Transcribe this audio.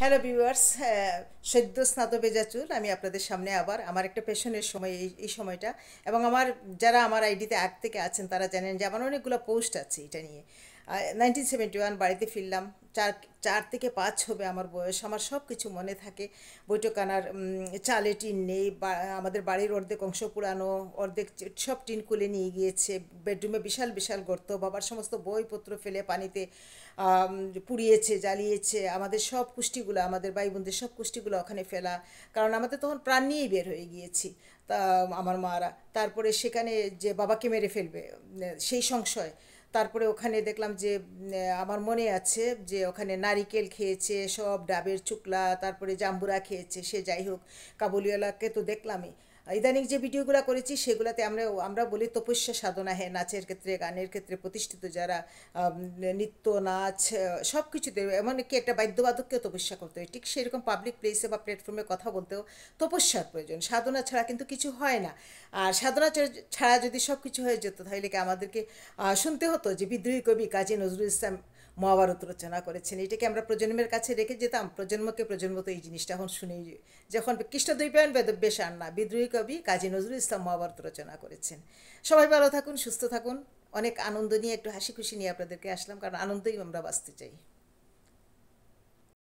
Hello viewers, সদ্য স্নাত বেজাচুর আমি আপনাদের সামনে আবার আমার একটা পেশনের সময় এই সময়টা। এবং যারা আমার আইডিতে আগ থেকে আছেন তারা জানেন যে আমার অনেকগুলো পোস্ট আছে এটা নিয়ে। 1971 বাড়িতে ফিরলাম। চার 4 থেকে 5 হবে আমার বয়স। আমার সব কিছু মনে থাকে। বৈঠকানার চালে টিন নেই, আমাদের বাড়ির অর্ধেক অংশ পুরানো, অর্ধেক সব টিন খুলে নিয়ে গিয়েছে। বেডরুমে বিশাল বিশাল গর্ত, বাবার সমস্ত বইপত্র ফেলে পানিতে পুড়িয়েছে, জ্বালিয়েছে। আমাদের সব কুষ্টিগুলো, আমাদের ভাই বোনদের সব কুষ্টিগুলো ওখানে ফেলা, কারণ আমাদের তখন প্রাণ নিয়েই বের হয়ে গিয়েছি। তা আমার মারা তারপরে সেখানে যে বাবাকে মেরে ফেলবে, সেই সংশয়। তারপরে ওখানে দেখলাম যে আমার মনে আছে যে ওখানে নারিকেল খেয়েছে, সব ডাবের চুকলা, তারপরে জাম্বুরা খেয়েছে। সে যাই হোক, কাবুলিওয়ালাকে তো দেখলামই। ইদানিং যে ভিডিওগুলো করেছি সেগুলোতে আমরা আমরা বলি তপস্যা সাধনা। হ্যাঁ, নাচের ক্ষেত্রে, গানের ক্ষেত্রে প্রতিষ্ঠিত যারা, নৃত্য, নাচ, সব কিছুতে, এমনকি একটা বাদ্যবাদককেও তপস্যা করতে হয়। ঠিক সেরকম পাবলিক প্লেসে বা প্ল্যাটফর্মে কথা বলতেও তপস্যার প্রয়োজন। সাধনা ছাড়া কিন্তু কিছু হয় না। আর সাধনা ছাড়া যদি সব কিছু হয়ে যেত তাহলে কি আমাদেরকে শুনতে হতো যে বিদ্রোহী কবি কাজী নজরুল ইসলাম মহাভারত রচনা করেছেন? এটাকে আমরা প্রজন্মের কাছে রেখে যেতাম, প্রজন্মকে প্রজন্ম তো এই জিনিসটা এখন শুনেই, যখন কৃষ্ণদ্বৈপায়ন বেদব্যাস আর না, বিদ্রোহী কবি কাজী নজরুল ইসলাম মহাভারত রচনা করেছেন। সবাই ভালো থাকুন, সুস্থ থাকুন। অনেক আনন্দ নিয়ে, একটু হাসি খুশি নিয়ে আপনাদেরকে আসলাম, কারণ আনন্দই আমরা বাঁচতে চাই।